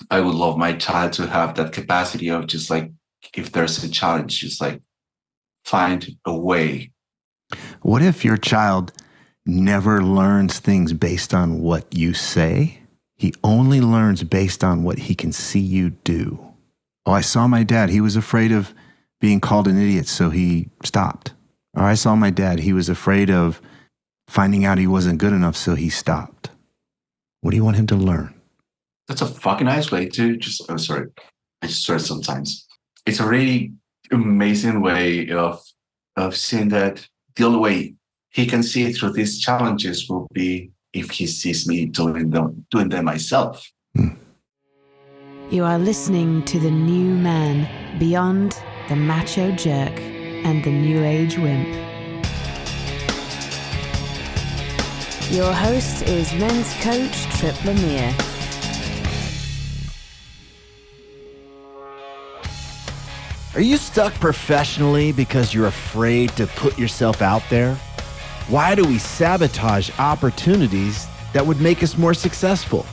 I would love my child to have that capacity of just like, if there's a challenge, just like find a way. What if your child never learns things based on what you say? He only learns based on what he can see you do. Oh, I saw my dad. He was afraid of being called an idiot, so he stopped. Or I saw my dad. He was afraid of finding out he wasn't good enough, so he stopped. What do you want him to learn? That's a fucking nice way to just, oh, sorry. I just swear sometimes. It's a really amazing way of seeing that the only way he can see through these challenges will be if he sees me doing them myself. You are listening to the new man beyond the Macho Jerk and the New Age Wimp. Your host is men's coach Tripp Lanier. Are you stuck professionally because you're afraid to put yourself out there? Why do we sabotage opportunities that would make us more successful?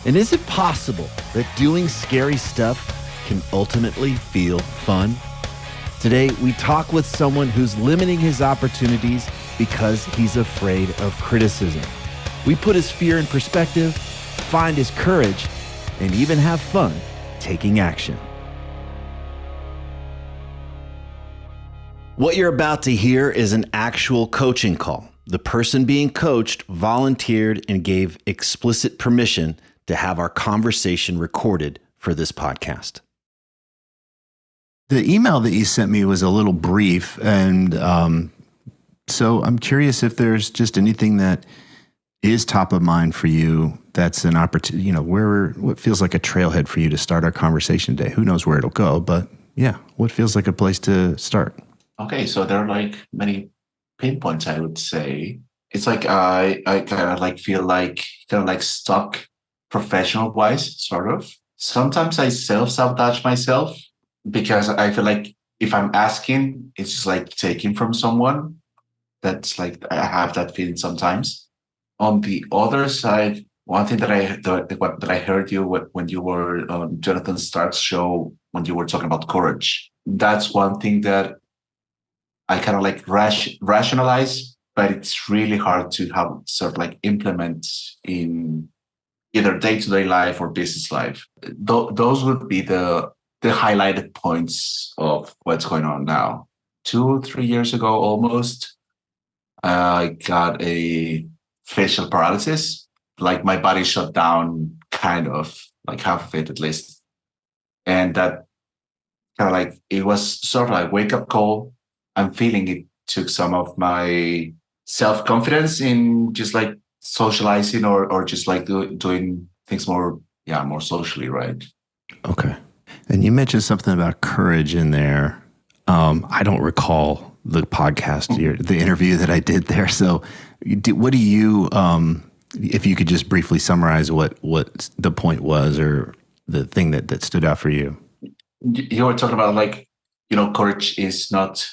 And is it possible that doing scary stuff can ultimately feel fun? Today, we talk with someone who's limiting his opportunities because he's afraid of criticism. We put his fear in perspective, find his courage, and even have fun taking action. What you're about to hear is an actual coaching call. The person being coached volunteered and gave explicit permission to have our conversation recorded for this podcast. The email that you sent me was a little brief, and so I'm curious if there's just anything that is top of mind for you that's an opportunity, what feels like a trailhead for you to start our conversation today. Who knows where it'll go, but yeah, what feels like a place to start? Okay, so there are like many pinpoints, I would say. It's like I kind of like feel like kind of like stuck professional wise, sort of. Sometimes I self-sabotage myself because I feel like if I'm asking, it's just like taking from someone. That's like, I have that feeling sometimes. On the other side, one thing that I heard you when you were on Jonathan Stark's show, when you were talking about courage, that's one thing that I kind of like rationalize, but it's really hard to have sort of like implement in either day-to-day life or business life. Those would be the highlighted points of what's going on now. 2-3 years ago, almost, I got a facial paralysis. Like my body shut down, kind of like half of it at least, and that kind of like it was sort of like wake up call. I'm feeling it took some of my self confidence in just like socializing or just like doing things more socially, right? Okay. And you mentioned something about courage in there. I don't recall the podcast, the interview that I did there. So what do you, if you could just briefly summarize what the point was or the thing that stood out for you? You were talking about like, courage is not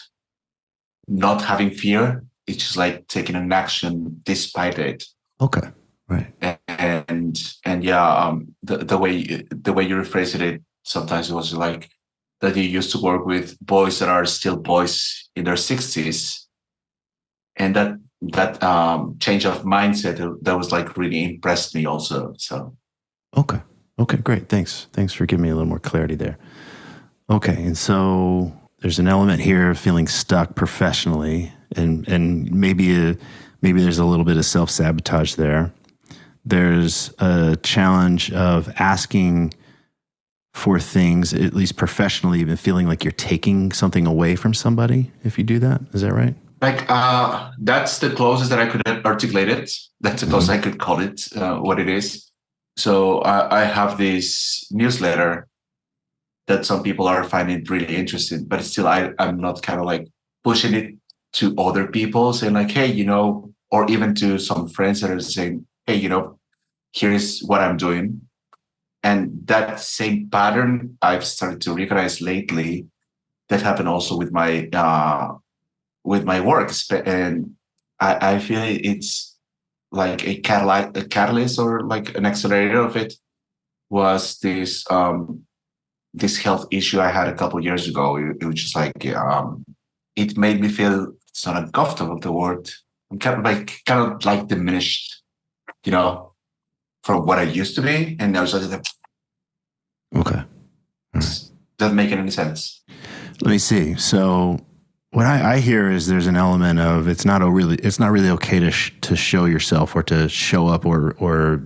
having fear. It's just like taking an action despite it. Okay. Right. And yeah, the way you rephrased it, sometimes it was like that you used to work with boys that are still boys in their 60s, and that change of mindset that was like really impressed me also. So okay, great, thanks for giving me a little more clarity there. Okay, and so there's an element here of feeling stuck professionally, and maybe there's a little bit of self-sabotage there. There's a challenge of asking for things, at least professionally, even feeling like you're taking something away from somebody if you do that. Is that right? Like, that's the closest that I could articulate it. That's the closest I could call it what it is. So I have this newsletter that some people are finding really interesting, but still I'm not kind of like pushing it to other people, saying like, hey, or even to some friends that are saying, hey, here's what I'm doing. And that same pattern I've started to recognize lately. That happened also with my work, and I feel it's like a catalyst or like an accelerator of it. was this health issue I had a couple of years ago. It was just like it made me feel, it's not uncomfortable, the word. I'm kind of like diminished, you know, from what I used to be, and I was like, Okay. All right. doesn't make any sense. Let me see. So what I hear is there's an element of it's not really okay to show yourself or to show up or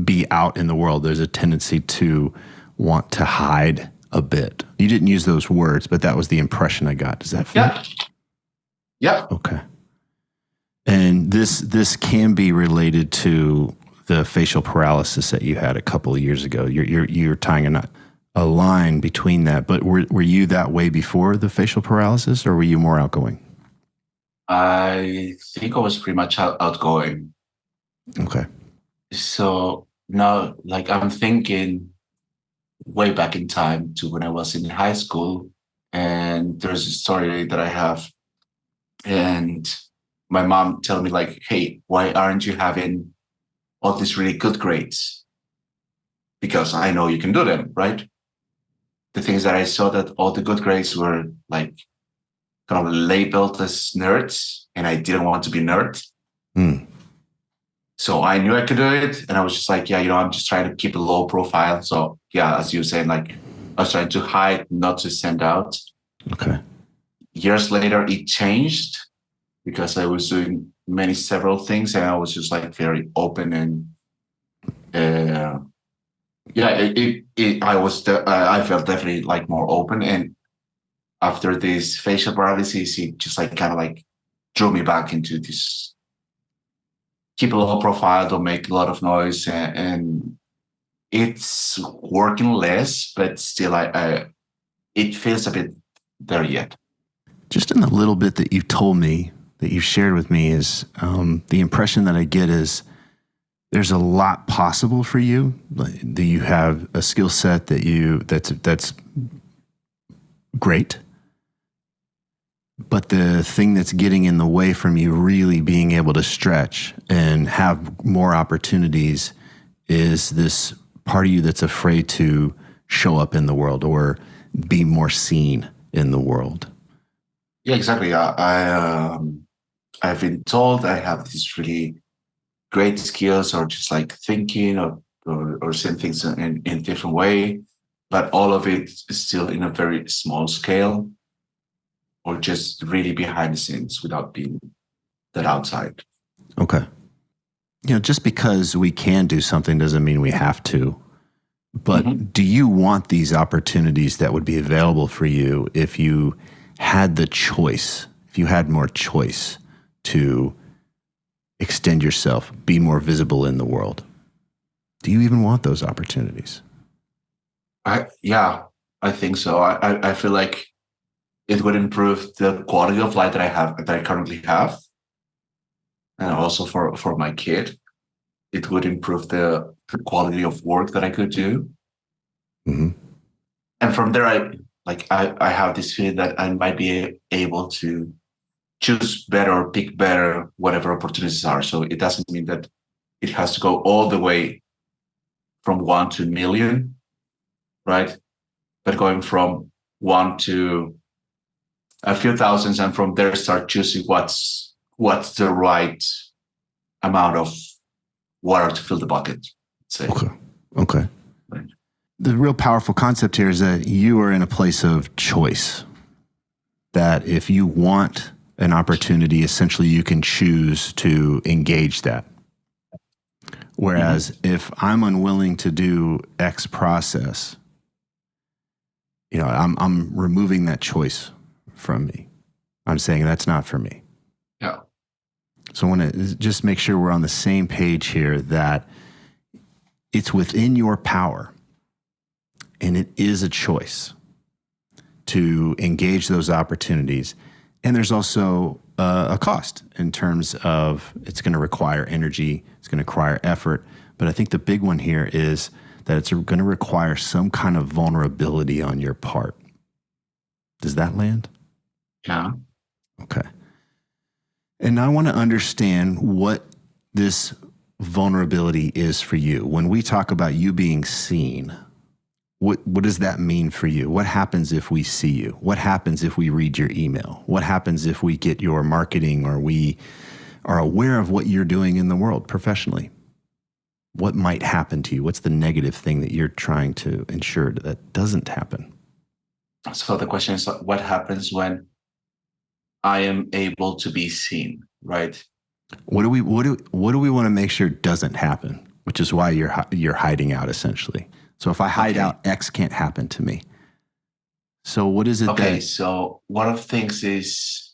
be out in the world. There's a tendency to want to hide a bit. You didn't use those words, but that was the impression I got. Does that fit? Yeah. Yeah. Okay. And this can be related to the facial paralysis that you had a couple of years ago. You're tying a line between that. But were you that way before the facial paralysis, or were you more outgoing? I think I was pretty much outgoing. Okay. So now, like, I'm thinking way back in time to when I was in high school, and there's a story that I have, and my mom tell me like, "Hey, why aren't you having all these really good grades? Because I know you can do them, right?" The things that I saw that all the good grades were like kind of labeled as nerds, and I didn't want to be nerd. Mm. So I knew I could do it, and I was just like, yeah, I'm just trying to keep a low profile. So yeah, as you were saying, like I was trying to hide, not to stand out. Okay. Years later, it changed because I was doing several things, and I was just like very open and yeah, I felt definitely like more open. And after this facial paralysis, it just like kind of like drew me back into this keep a low profile, don't make a lot of noise, and it's working less, but still, it feels a bit there yet. Just in the little bit that you told me, that you shared with me, is the impression that I get is there's a lot possible for you. That you have a skill set that's great, but the thing that's getting in the way from you really being able to stretch and have more opportunities is this part of you that's afraid to show up in the world or be more seen in the world. Yeah, exactly. I've been told I have these really great skills, or just like thinking or seeing things in a different way, but all of it is still in a very small scale, or just really behind the scenes without being that outside. Okay. Just because we can do something doesn't mean we have to. But do you want these opportunities that would be available for you if you had the choice, if you had more choice to extend yourself, be more visible in the world? Do you even want those opportunities? Yeah, I think so. I feel like it would improve the quality of life that I currently have, and also for my kid, it would improve the quality of work that I could do. Mm-hmm. And from there, I have this feeling that I might be able to choose better or pick better whatever opportunities are. So it doesn't mean that it has to go all the way from 1 to a million, right? But going from 1 to a few thousands, and from there start choosing what's the right amount of water to fill the bucket. Say. Okay. Right. The real powerful concept here is that you are in a place of choice. That if you want an opportunity, essentially you can choose to engage that. Whereas if I'm unwilling to do X process, I'm removing that choice from me. I'm saying that's not for me. Yeah. So I want to just make sure we're on the same page here, that it's within your power, and it is a choice to engage those opportunities. And there's also a cost in terms of it's going to require energy, it's going to require effort. But I think the big one here is that it's going to require some kind of vulnerability on your part. Does that land? Yeah. Okay. And I want to understand what this vulnerability is for you. When we talk about you being seen, what does that mean for you? What happens if we see you? What happens if we read your email? What happens if we get your marketing or we are aware of what you're doing in the world professionally? What might happen to you? What's the negative thing that you're trying to ensure that doesn't happen? So the question is, what happens when I am able to be seen, right? What do we want to make sure doesn't happen? Which is why you're hiding out essentially. So if I hide out, X can't happen to me. So what is it so one of the things is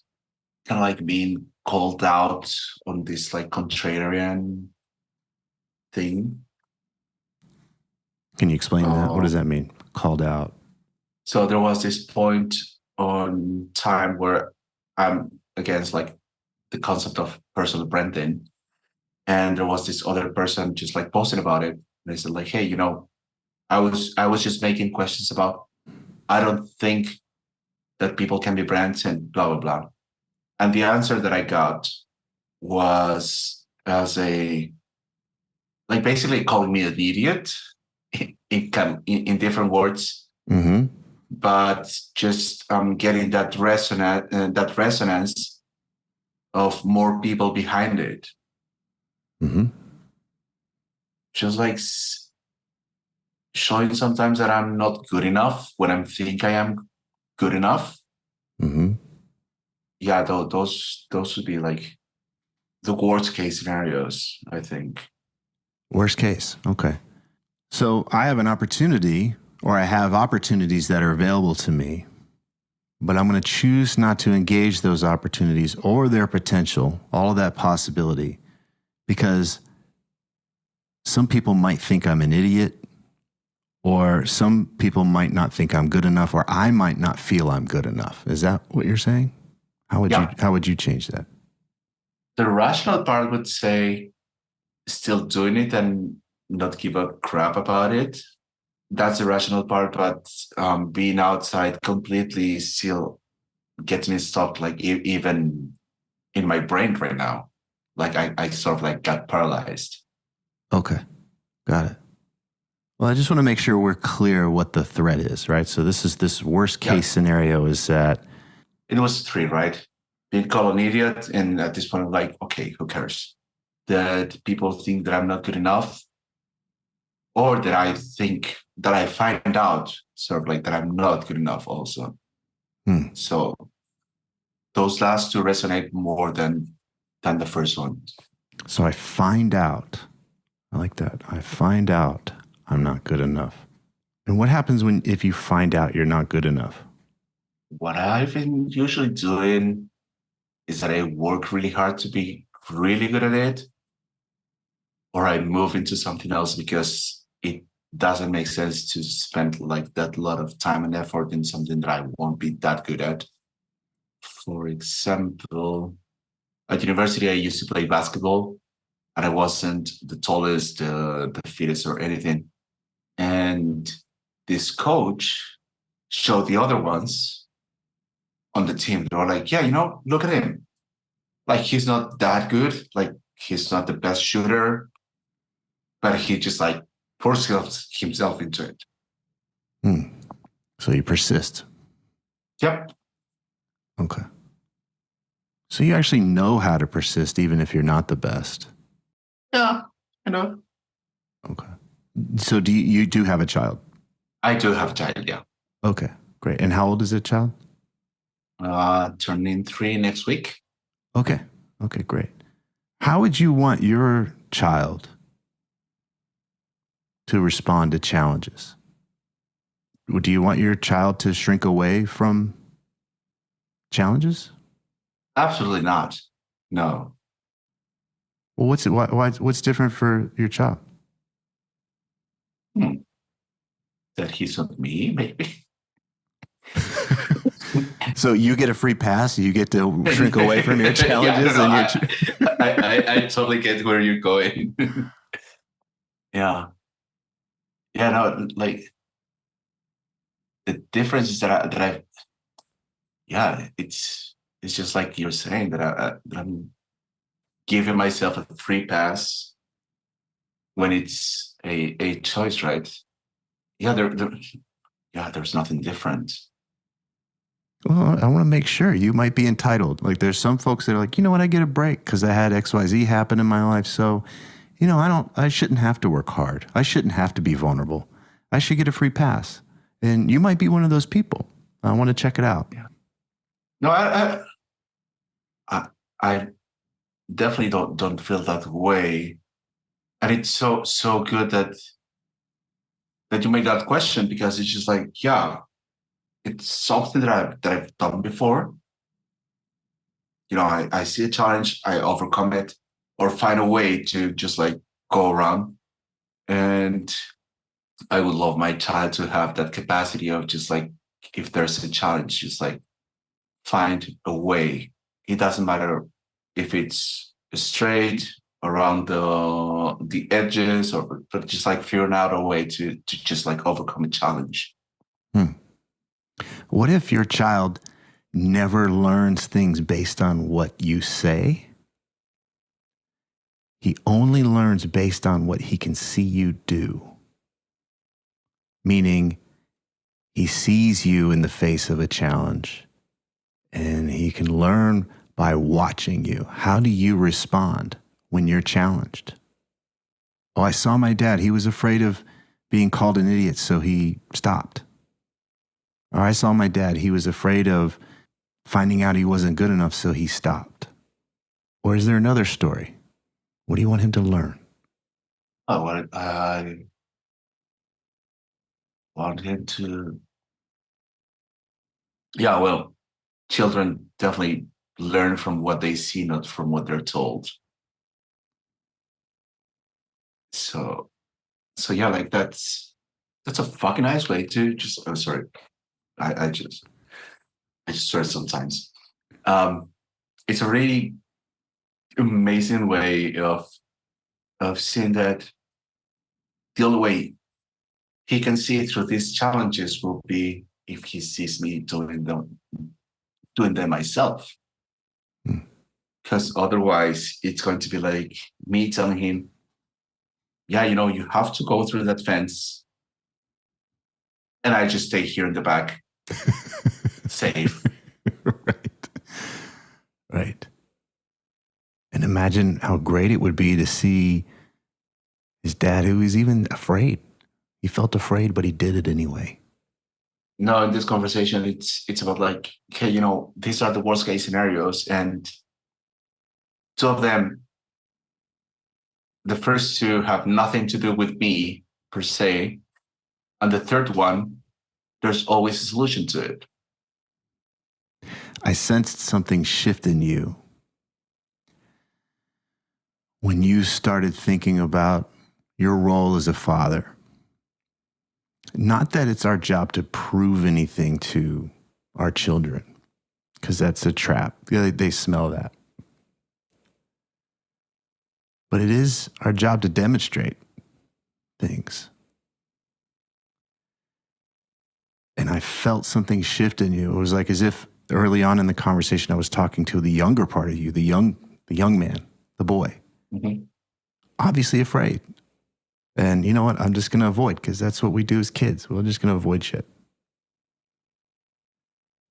kind of like being called out on this like contrarian thing. Can you explain that? What does that mean? Called out. So there was this point on time where I'm against like the concept of personal branding. And there was this other person just like posting about it. They said like, hey, I was just making questions about, I don't think that people can be brands and blah, blah, blah. And the answer that I got was like basically calling me an idiot in different words, but just getting that resonance of more people behind it. Just like showing sometimes that I'm not good enough when I think I am good enough. Yeah, those would be like the worst case scenarios, I think. Worst case. Okay. So I have an opportunity, or I have opportunities that are available to me, but I'm going to choose not to engage those opportunities or their potential, all of that possibility, because some people might think I'm an idiot, or some people might not think I'm good enough, or I might not feel I'm good enough. Is that what you're saying? How would you change that? The rational part would say still doing it and not give a crap about it. That's the rational part, but being outside completely still gets me stuck, like even in my brain right now. Like I sort of like got paralyzed. Okay, got it. Well, I just want to make sure we're clear what the threat is, right? So this worst case scenario is that it was 3, right? Being called an idiot, and at this point, I'm like, okay, who cares? That people think that I'm not good enough, or that I think that I find out sort of like that I'm not good enough also. So those last 2 resonate more than the first one. So I find out. I like that. I find out I'm not good enough. And what happens if you find out you're not good enough? What I've been usually doing is that I work really hard to be really good at it, or I move into something else because it doesn't make sense to spend like that lot of time and effort in something that I won't be that good at. For example, at university, I used to play basketball, and I wasn't the tallest, the fittest, or anything. And this coach showed the other ones on the team. They were like, yeah, look at him. Like, he's not that good. Like, he's not the best shooter, but he just like forces himself into it. So you persist. Yep. Okay. So you actually know how to persist even if you're not the best. Yeah, I know. Okay. So you do have a child? I do have a child, yeah. Okay, great. And how old is the child? Turning 3 next week. Okay, great. How would you want your child to respond to challenges? Do you want your child to shrink away from challenges? Absolutely not. No. Well, what's different for your child? That he's not me, maybe. So you get a free pass. You get to shrink away from your challenges. I totally get where you're going. Yeah. Yeah, no, like the difference is that it's just like you're saying that I'm giving myself a free pass when it's a choice, right? Yeah, there's nothing different. Well, I want to make sure you might be entitled. Like there's some folks that are like, you know what, I get a break because I had XYZ happen in my life. So, I shouldn't have to work hard. I shouldn't have to be vulnerable. I should get a free pass. And you might be one of those people. I want to check it out. Yeah. No, I definitely don't feel that way. And it's so good that you made that question, because it's just like, yeah, it's something that I've done before. I see a challenge, I overcome it, or find a way to just like go around. And I would love my child to have that capacity of just like, if there's a challenge, just like find a way. It doesn't matter if it's straight around the edges, but just like figuring out a way to just like overcome a challenge. What if your child never learns things based on what you say? He only learns based on what he can see you do. Meaning, he sees you in the face of a challenge and he can learn by watching you. How do you respond when you're challenged? Oh, I saw my dad. He was afraid of being called an idiot, so he stopped. Or I saw my dad. He was afraid of finding out he wasn't good enough, so he stopped. Or is there another story? What do you want him to learn? Oh, what I want him to, yeah, well, children definitely learn from what they see, not from what they're told. So yeah, like that's a fucking nice way to just. Oh, sorry, I just swear sometimes. It's a really amazing way of seeing that the only way he can see through these challenges will be if he sees me doing them myself. Because otherwise it's going to be like me telling him, yeah, you have to go through that fence. And I just stay here in the back, safe. Right. And imagine how great it would be to see his dad, who was even afraid. He felt afraid, but he did it anyway. No, in this conversation, it's about like, okay, these are the worst case scenarios, and two of them, the first two have nothing to do with me per se, and the third one, there's always a solution to it. I sensed something shift in you when you started thinking about your role as a father. Not that it's our job to prove anything to our children, because that's a trap. They smell that. But it is our job to demonstrate things. And I felt something shift in you. It was like as if early on in the conversation, I was talking to the younger part of you, the young man, the boy, obviously afraid. And you know what? I'm just going to avoid, because that's what we do as kids. We're just going to avoid shit.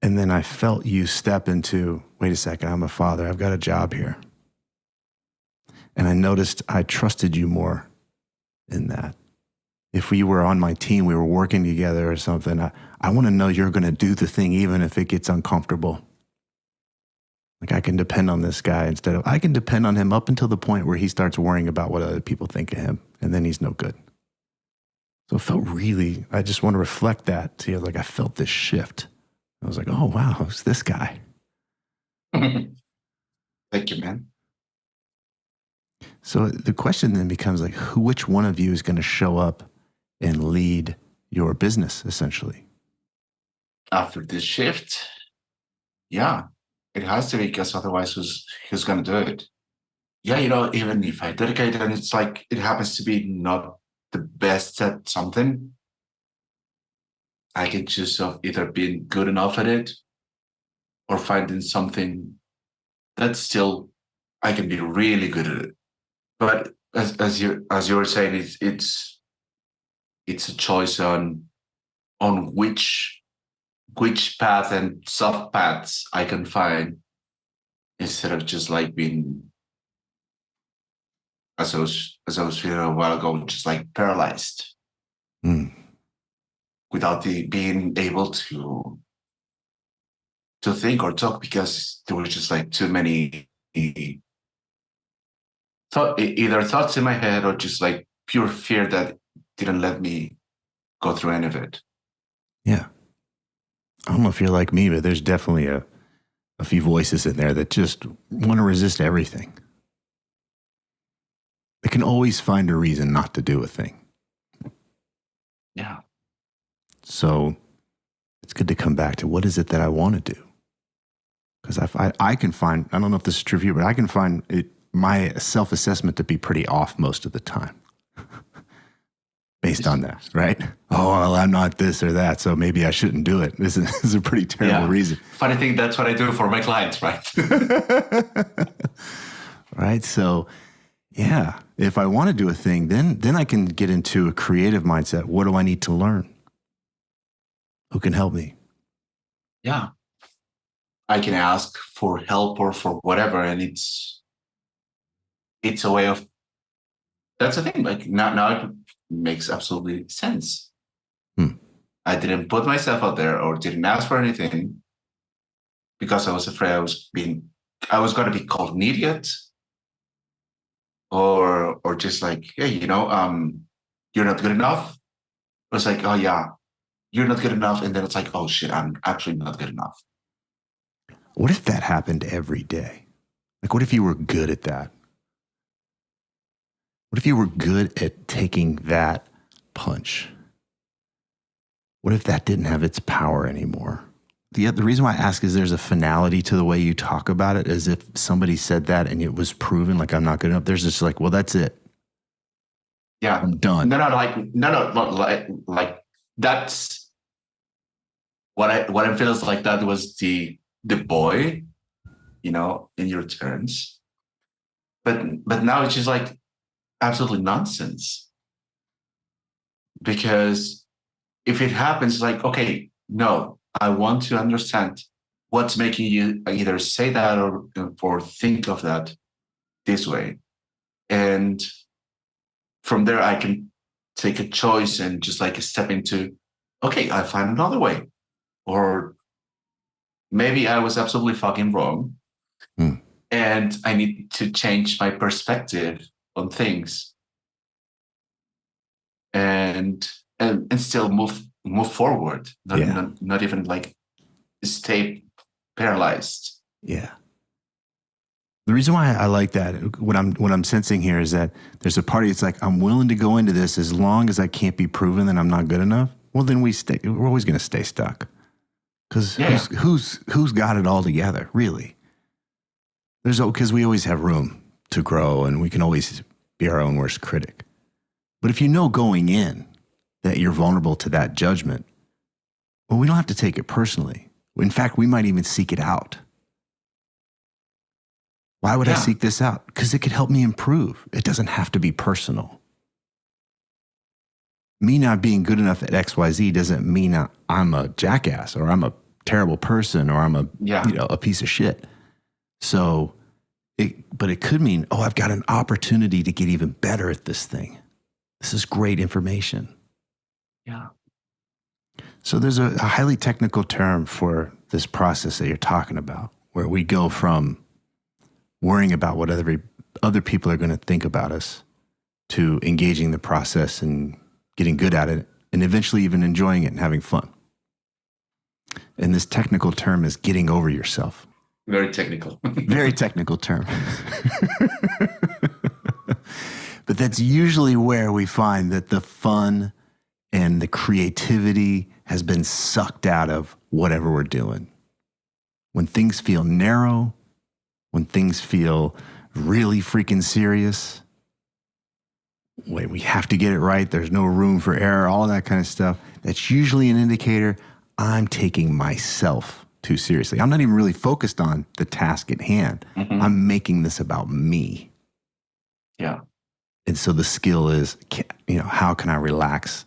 And then I felt you step into, wait a second, I'm a father. I've got a job here. And I noticed I trusted you more in that. If we were on my team, we were working together or something, I want to know you're going to do the thing even if it gets uncomfortable. Like I can depend on this guy I can depend on him up until the point where he starts worrying about what other people think of him, and then he's no good. So it felt really, I just want to reflect that to you. Like I felt this shift. I was like, oh, wow, who's this guy? Thank you, man. So the question then becomes like, which one of you is going to show up and lead your business, essentially? After this shift, yeah, it has to be, because otherwise who's going to do it? Yeah, even if I dedicate and it's like it happens to be not the best at something, I can choose of either being good enough at it or finding something that's still I can be really good at it. But as you were saying, it's a choice on which path and soft paths I can find, instead of just like being, as I was feeling a while ago, just like paralyzed without being able to think or talk, because there were just like too many either thoughts in my head or just like pure fear that didn't let me go through any of it. Yeah. I don't know if you're like me, but there's definitely a few voices in there that just want to resist everything. They can always find a reason not to do a thing. Yeah. So it's good to come back to, what is it that I want to do? Because I can find, I don't know if this is true for you, but I can find my self-assessment to be pretty off most of the time based on that, right? Oh, well, I'm not this or that, so maybe I shouldn't do it. This is a pretty terrible reason. Funny thing, that's what I do for my clients, right? Right? So, yeah, if I want to do a thing, then I can get into a creative mindset. What do I need to learn? Who can help me? Yeah. I can ask for help or for whatever, and it's a way of, that's the thing. Like now it makes absolutely sense. I didn't put myself out there or didn't ask for anything because I was afraid I was going to be called an idiot, or just like, hey, you're not good enough. It's like, oh yeah, you're not good enough, and then it's like, oh shit, I'm actually not good enough. What if that happened every day? Like, what if you were good at that? What if you were good at taking that punch? What if that didn't have its power anymore? The reason why I ask is there's a finality to the way you talk about it, as if somebody said that and it was proven, like, I'm not good enough. There's just like, well, that's it. Yeah. I'm done. Like that's what I feel is like, that was the boy, in your terms. But now it's just like absolutely nonsense. Because if it happens, it's like, okay, no, I want to understand what's making you either say that or think of that this way. And from there, I can take a choice and just like step into, okay, I find another way. Or maybe I was absolutely fucking wrong. And I need to change my perspective on things. And still move forward. Not even like stay paralyzed. Yeah. The reason why I like that, what I'm sensing here, is that there's a party. It's like, I'm willing to go into this as long as I can't be proven that I'm not good enough. Well, then we're always going to stay stuck. Because who's got it all together, really? Because we always have room to grow, and we can always be our own worst critic. But if you know going in that you're vulnerable to that judgment, well, we don't have to take it personally. In fact, we might even seek it out. Why would I seek this out? Because it could help me improve. It doesn't have to be personal. Me not being good enough at XYZ doesn't mean I'm a jackass, or I'm a terrible person, or I'm a piece of shit. So, but it could mean, oh, I've got an opportunity to get even better at this thing. This is great information. Yeah. So there's a highly technical term for this process that you're talking about, where we go from worrying about what other people are going to think about us to engaging the process and getting good at it, and eventually even enjoying it and having fun. And this technical term is getting over yourself. Very technical. Very technical term. But that's usually where we find that the fun and the creativity has been sucked out of whatever we're doing. When things feel narrow, when things feel really freaking serious, wait, we have to get it right, there's no room for error, all of that kind of stuff, that's usually an indicator I'm taking myself too seriously. I'm not even really focused on the task at hand. I'm making this about me. Yeah. And so the skill is, how can I relax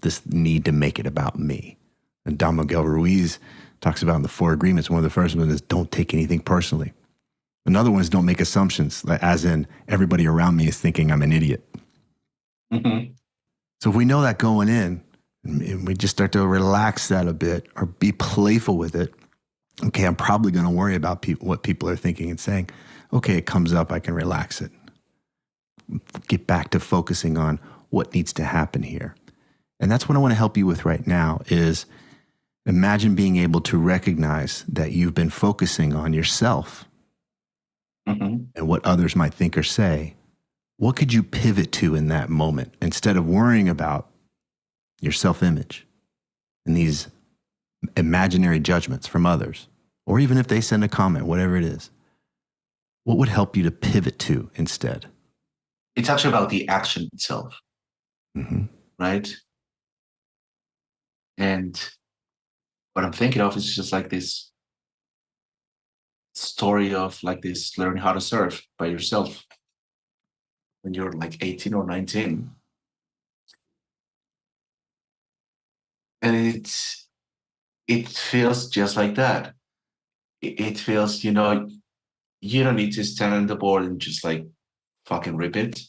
this need to make it about me? And Don Miguel Ruiz talks about in the 4 agreements, one of the first ones is don't take anything personally. Another one is don't make assumptions, as in everybody around me is thinking I'm an idiot. Mm-hmm. So if we know that going in, and we just start to relax that a bit or be playful with it, okay, I'm probably going to worry about what people are thinking and saying. Okay, it comes up, I can relax it. Get back to focusing on what needs to happen here. And that's what I want to help you with right now is imagine being able to recognize that you've been focusing on yourself and what others might think or say. What could you pivot to in that moment instead of worrying about your self-image and these imaginary judgments from others, or even if they send a comment, whatever it is? What would help you to pivot to instead? It's actually about the action itself, right? And what I'm thinking of is just like this story of like this learning how to surf by yourself when you're like 18 or 19. And it feels just like that. It feels, you don't need to stand on the board and just like fucking rip it.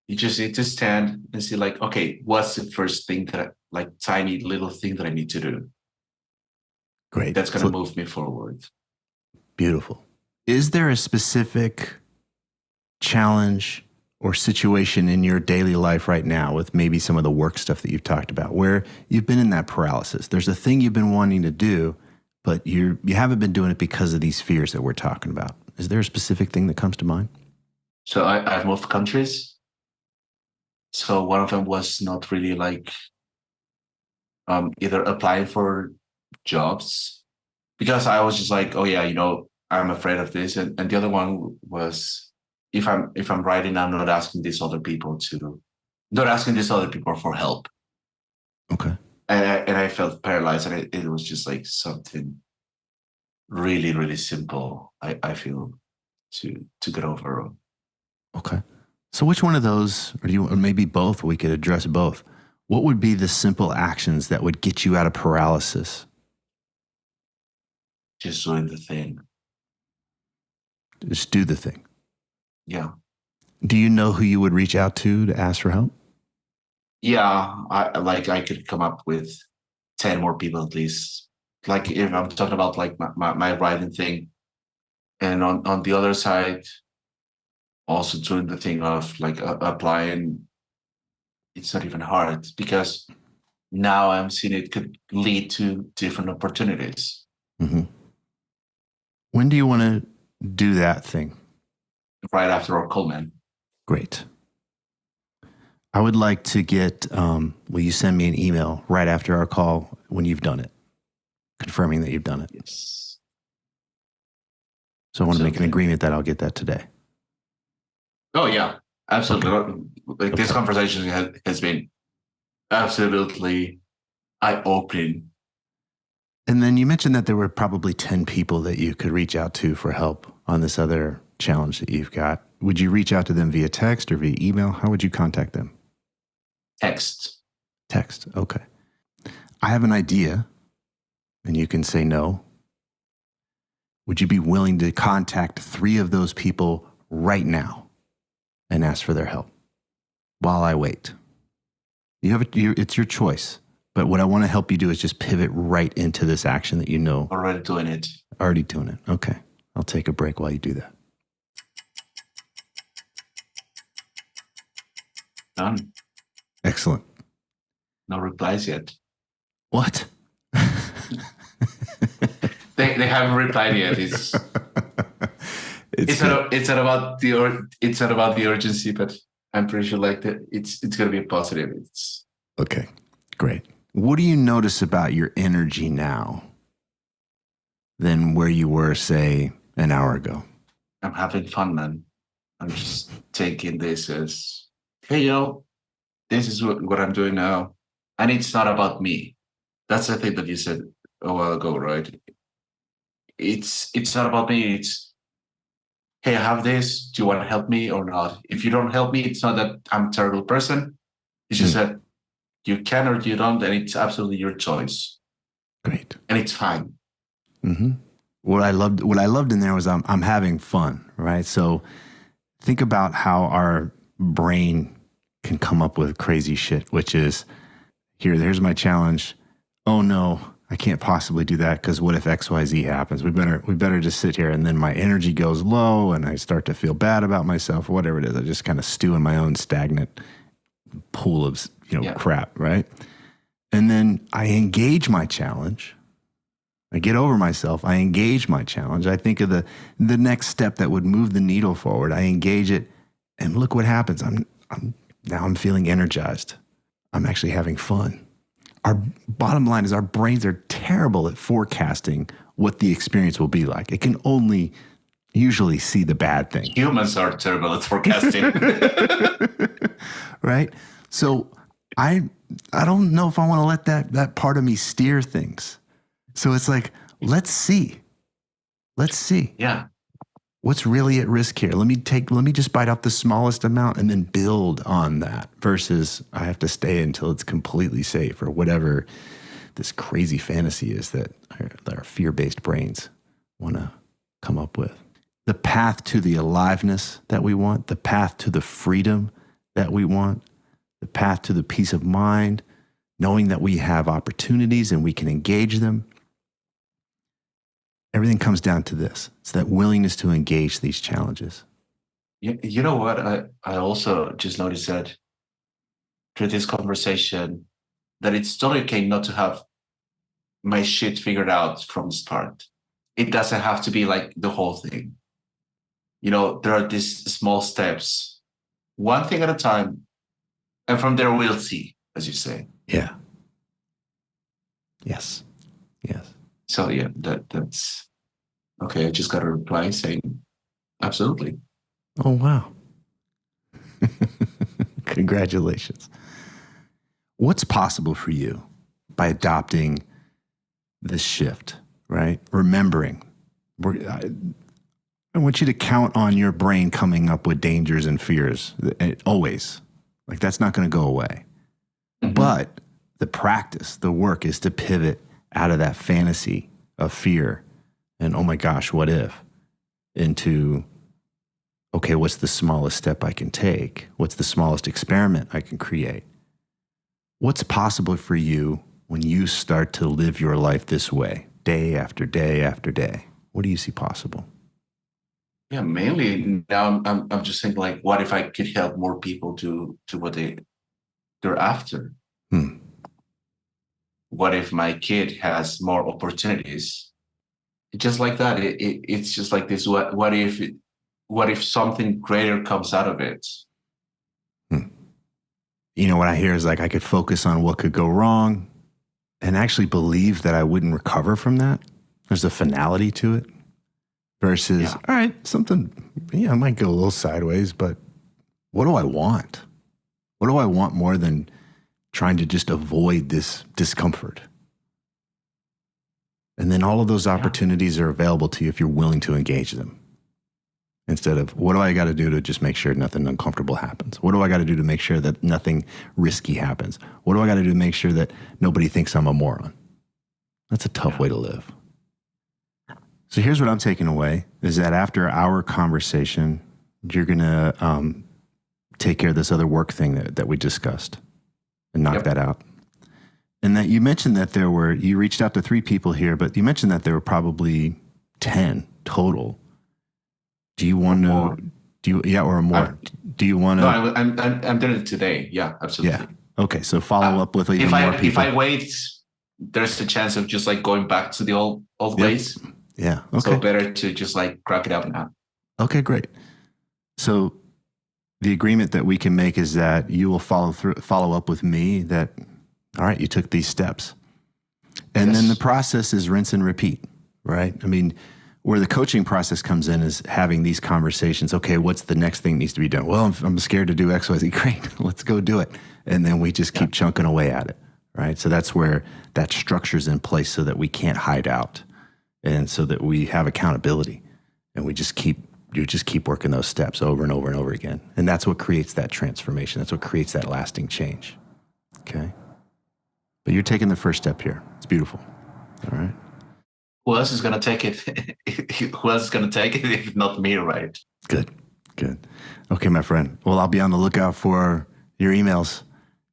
You just need to stand and see like, okay, what's the first thing like tiny little thing that I need to do? Great. That's going to move me forward. Beautiful. Is there a specific challenge or situation in your daily life right now with maybe some of the work stuff that you've talked about where you've been in that paralysis? There's a thing you've been wanting to do, but you haven't been doing it because of these fears that we're talking about. Is there a specific thing that comes to mind? So I've moved countries. So one of them was not really like either applying for jobs because I was just like, oh yeah, I'm afraid of this. And the other one was if I'm writing, I'm not asking these other people for help. Okay. And I felt paralyzed, and it was just like something really, really simple. I feel to get over. Okay. So which one of those, or maybe both, we could address both. What would be the simple actions that would get you out of paralysis? Just doing the thing. Just do the thing. Yeah. Do you know who you would reach out to ask for help? Yeah, I could come up with 10 more people at least. Like if I'm talking about like my writing thing, and on the other side, also doing the thing of like applying. It's not even hard because now I'm seeing it could lead to different opportunities. Mm-hmm. When do you want to do that thing? Right after our call, man. Great. I would like to get, will you send me an email right after our call when you've done it, confirming that you've done it? Yes. So I want to make an agreement that I'll get that today. Oh, yeah, absolutely. Okay. Like this conversation has been absolutely eye-opening. And then you mentioned that there were probably 10 people that you could reach out to for help on this other challenge that you've got. Would you reach out to them via text or via email? How would you contact them? Text. Text. Okay. I have an idea, and you can say no. Would you be willing to contact 3 of those people right now and ask for their help while I wait? It's your choice. But what I want to help you do is just pivot right into this action that you know. Already doing it. Already doing it. Okay. I'll take a break while you do that. Done. Excellent. No replies yet. What? They haven't replied yet. It's not about the urgency, but I'm pretty sure like that it's gonna be positive. Okay. Great. What do you notice about your energy now than where you were, say, an hour ago? I'm having fun, man. I'm just taking this as, hey, this is what I'm doing now. And it's not about me. That's the thing that you said a while ago, right? It's not about me. hey, I have this. Do you want to help me or not? If you don't help me, it's not that I'm a terrible person. It's just that you can or you don't, and it's absolutely your choice. Great. And it's fine. Mm-hmm. What I loved in there was I'm having fun, right? So think about how our brain can come up with crazy shit, which is, here's my challenge. Oh no, I can't possibly do that because what if XYZ happens? We better just sit here, and then my energy goes low and I start to feel bad about myself or whatever it is. I just kind of stew in my own stagnant pool of crap, right? And then I engage my challenge. I get over myself. I engage my challenge. I think of the next step that would move the needle forward. I engage it, and look what happens. I'm feeling energized. I'm actually having fun. Our bottom line is our brains are terrible at forecasting what the experience will be like. It can only usually see the bad thing. Humans are terrible at forecasting. Right? So I don't know if I want to let that part of me steer things. So it's like, let's see. Yeah. What's really at risk here? Let me just bite off the smallest amount and then build on that versus I have to stay until it's completely safe or whatever this crazy fantasy is that our fear-based brains want to come up with. The path to the aliveness that we want, the path to the freedom that we want, the path to the peace of mind, knowing that we have opportunities and we can engage them. Everything comes down to this. It's that willingness to engage these challenges. You know what? I also just noticed that through this conversation that it's totally okay not to have my shit figured out from the start. It doesn't have to be like the whole thing. There are these small steps, one thing at a time, and from there we'll see, as you say. Yeah. Yes. So yeah, that's okay. I just got a reply saying, absolutely. Oh, wow. Congratulations. What's possible for you by adopting this shift, right? Remembering. I want you to count on your brain coming up with dangers and fears always. Like that's not going to go away. Mm-hmm. But the practice, the work is to pivot out of that fantasy of fear and, oh my gosh, what if, into, okay, what's the smallest step I can take? What's the smallest experiment I can create? What's possible for you when you start to live your life this way, day after day after day? What do you see possible? Yeah, mainly now I'm just thinking like, what if I could help more people do what they're after? What if my kid has more opportunities? Just like that. It's just like this. What if something greater comes out of it? What I hear is like I could focus on what could go wrong and actually believe that I wouldn't recover from that. There's a finality to it versus, all right, something, I might go a little sideways, but what do I want? What do I want more than trying to just avoid this discomfort? And then all of those opportunities are available to you if you're willing to engage them. Instead of, what do I got to do to just make sure nothing uncomfortable happens? What do I got to do to make sure that nothing risky happens? What do I got to do to make sure that nobody thinks I'm a moron? That's a tough way to live. So here's what I'm taking away, is that after our conversation, you're going to take care of this other work thing that we discussed and knock that out. And that you mentioned that you reached out to 3 people here, but you mentioned that there were probably 10 total. Do you want to, or more? Do you want to? No, I'm doing it today. Yeah, absolutely. Yeah. Okay. So follow up with even more people. If I wait, there's a chance of just like going back to the old ways. Yeah. Okay. So better to just like crack it up now. Okay, great. So the agreement that we can make is that you will follow up with me that, all right, you took these steps. And then the process is rinse and repeat, right? I mean, where the coaching process comes in is having these conversations. Okay, what's the next thing that needs to be done? Well, I'm scared to do XYZ. Great, let's go do it. And then we just keep chunking away at it, right? So that's where that structure's in place so that we can't hide out and so that we have accountability and we just keep you just keep working those steps over and over and over again. And that's what creates that transformation. That's what creates that lasting change. Okay. But you're taking the first step here. It's beautiful. All right. Who else is going to take it? Who else is going to take it if not me, right? Good. Okay, my friend. Well, I'll be on the lookout for your emails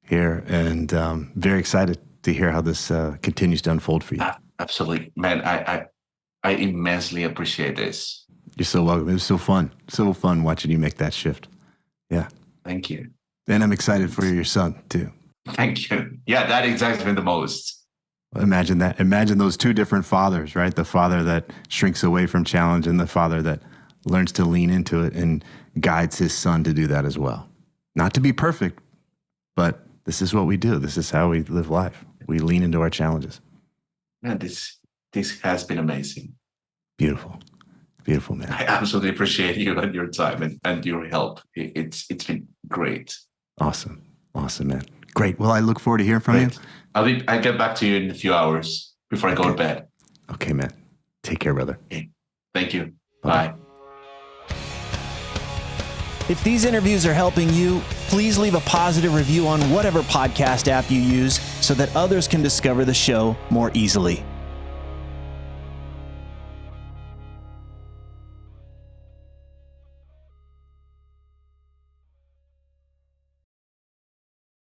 here, and very excited to hear how this continues to unfold for you. Absolutely. Man, I immensely appreciate this. You're so welcome. It was so fun watching you make that shift. Yeah. Thank you. And I'm excited for your son, too. Thank you. Yeah, that excites me the most. Imagine that. Imagine those two different fathers, right? The father that shrinks away from challenge and the father that learns to lean into it and guides his son to do that as well. Not to be perfect, but this is what we do. This is how we live life. We lean into our challenges. Man, this has been amazing. Beautiful, man. I absolutely appreciate you and your time and your help. It's been great. Awesome, man. Great. Well, I look forward to hearing from you. I'll get back to you in a few hours before I go to bed. Okay, man. Take care, brother. Okay. Thank you. Bye. Bye. If these interviews are helping you, please leave a positive review on whatever podcast app you use so that others can discover the show more easily.